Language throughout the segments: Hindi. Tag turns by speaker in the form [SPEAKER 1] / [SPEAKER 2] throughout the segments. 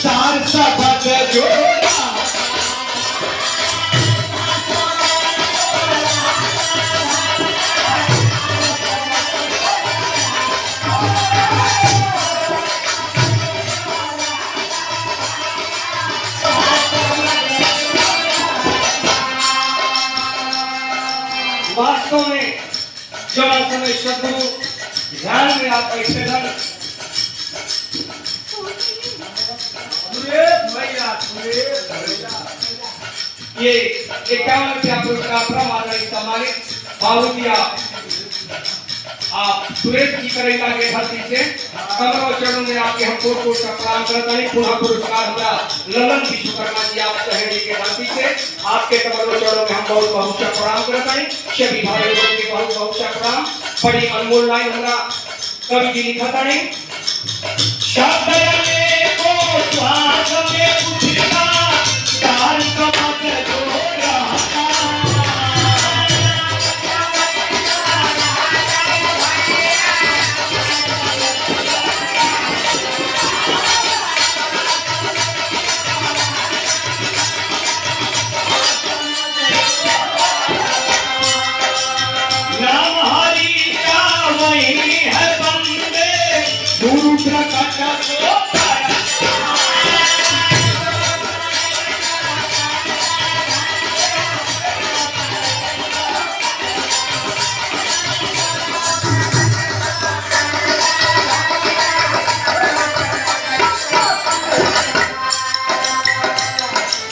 [SPEAKER 1] सार सबक जोड़ा वास्तव में जरा समय सदगुरु ध्यान में आप बैठे रह ये 51 रुपया पुरस्कार प्रमाणित सम्मानित बाबूजिया आप सुरेश की करेगा के धरती से कमरों चरणों में आपके हम कोट कोट का प्रणाम करता है। पुनः पुरस्कार हमारा ललन विश्वकर्मा जी आप सहेड़ी के धरती से आपके कमरों चरणों में हम बहुत बहुत प्रणाम करता है। सभी भाई लोगों के बहुत बहुत प्रणाम। बड़ी अनमोल लाइन हमारा कवि जी लिखा था नहीं शब्द को स्वागत में पूछना काल का मत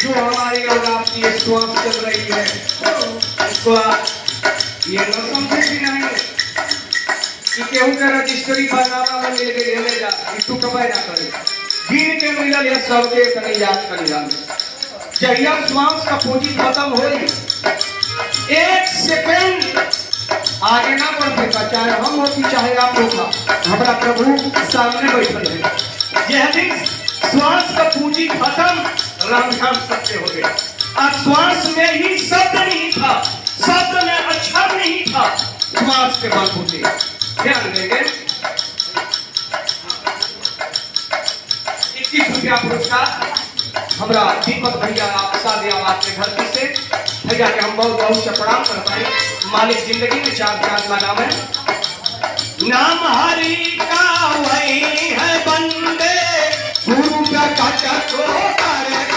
[SPEAKER 1] जोड़ा श्वास चल रही है इसको ये न समझे कि नहीं कि केहू के रजिस्ट्री बनाना में मिल गई ले जा तू कमाई ना करे गिन के मिलल ये सब के तने याद कर जान जहिया श्वास का पूंजी खत्म होई एक सेकंड आगे ना बढ़ सकता चाहे हम हो कि चाहे आप हो हमारा प्रभु सामने बैठल है यह दिन श्वास का पूंजी खत्म रामधाम सत्य हो गया। श्वास में ही शब्द नहीं था शब्द में अक्षर नहीं था श्वास के बाद होते ध्यान देंगे 21 रुपया पुरस्कार हमारा दीपक भैया सादे आवाज के धरती से भैया के हम बहुत बहुत से प्रणाम करते हैं। मालिक जिंदगी में चार चांद लगावे नाम हरि का वही है बंदे गुरु का काटा को करेगा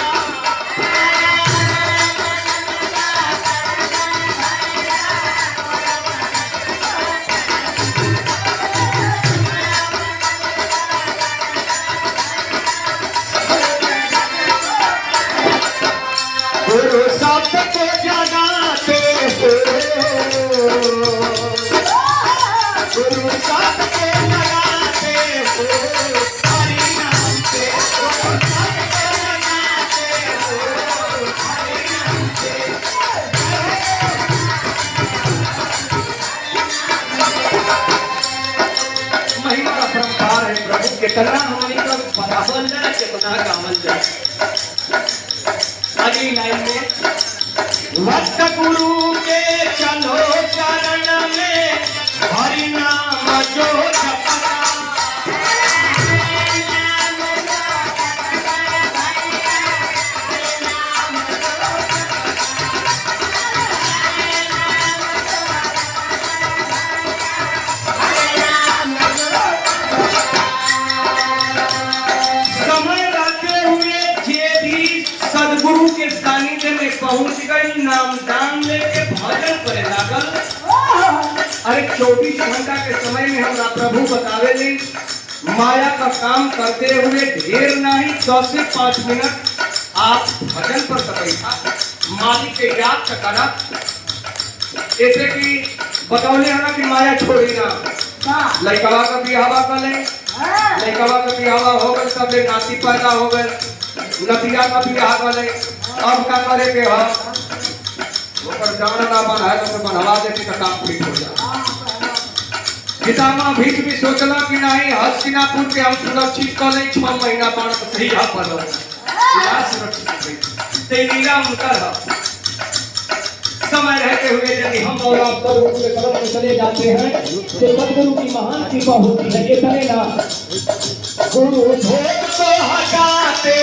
[SPEAKER 1] कितना हमारी का बराबर जाए कितना गावल जाए। अगली लाइन में वक्त गुरु के चलो चरण में हरि नाम जो जपना पहुंच गई नाम दान लेके भजन करे लागल। अरे 24 घंटा के समय में हमरा प्रभु बतावे ली माया का काम करते हुए ढेर नहीं 10 से 5 मिनट आप भजन पर बैठा मालिक के याद करा ऐसे कि बतौले है ना कि माया छोड़ी ना लड़कवा का बिहावा कर ले लड़कवा का बिहावा हो गए तब नाती पैदा हो गए नतिया का बिहाव कर ले अब क्या करे के हो ऊपर जाना ना बन है तो बनवा देती का काम पूरी हो जाए। पितामह भीष्म भी सोचला कि नहीं हस्तिनापुर के हम सुरक्षित कर ले 6 महीना बाद सही है पर सुरक्षित तेरा उनका समय रहते हुए यदि हम और आप गुरु के शरण में चले जाते हैं तो सदगुरु की महान कृपा होती है। ये करेगा गुरु भोग तो हटाते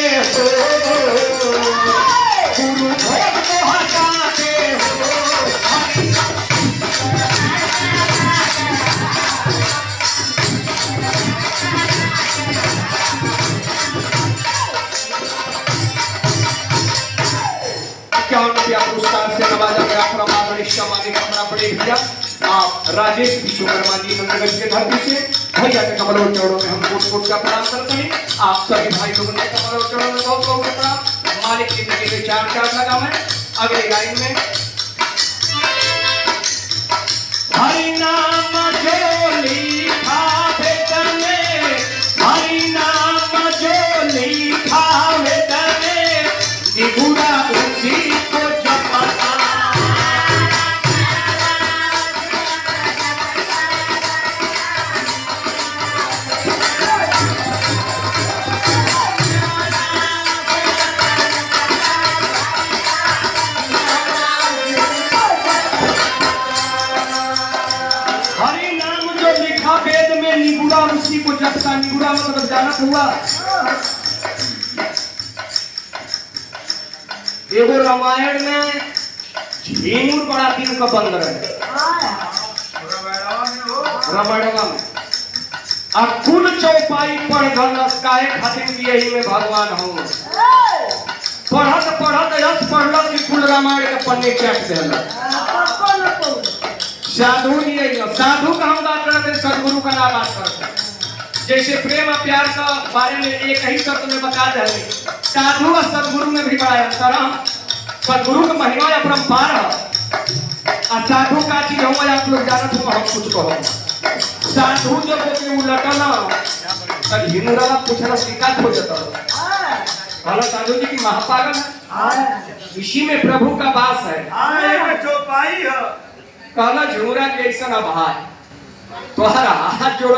[SPEAKER 1] बड़े भैया आप राजेश विश्वकर्मा जी नंदगंज के धरती से भैया के कमलों चौड़ों में हम कोट कोट का प्रणाम करते हैं। आप सभी भाई लोगों ने कमलों चौड़ों में बहुत बहुत प्रणाम। मालिक की नदी में चार चार लगा मैं अगले लाइन में हरि नाम जो लिखा वेद में, हरि नाम जो लिखा वेद में, निगुड़ा उसी को जपता। हरि नाम जो लिखा वेद में, निगुड़ा उसी को जपता। निगुड़ा मतलब जानत हुआ एगो रामायण में झींगुर बड़ा दिन का बंद रहे रामायणवा में अब कुल चौपाई पढ़ गलस काहे खातिर कि यही में भगवान हो पढ़त पढ़त यश पढ़ल कि कुल रामायण के पन्ने चाट देला। साधु जी साधु का हम बात करते हैं, सदगुरु का नाम बात करते हैं। जैसे प्रेम और प्यार का बारे में एक ही शब्द में बता दे साधु और सदगुरु में भी बड़ा अंतर है। सदगुरु का महिमा अपरंपार है और साधु का चीज हो आप लोग जानत हो हम कुछ कहो। साधु जब होके उलटना तब हिमुरा पूछना शिकायत हो जाता है। भला साधु जी की महापागल है, इसी में प्रभु का वास है। कहला झूरा के ऐसा भाई तोहरा हाथ जोड़ा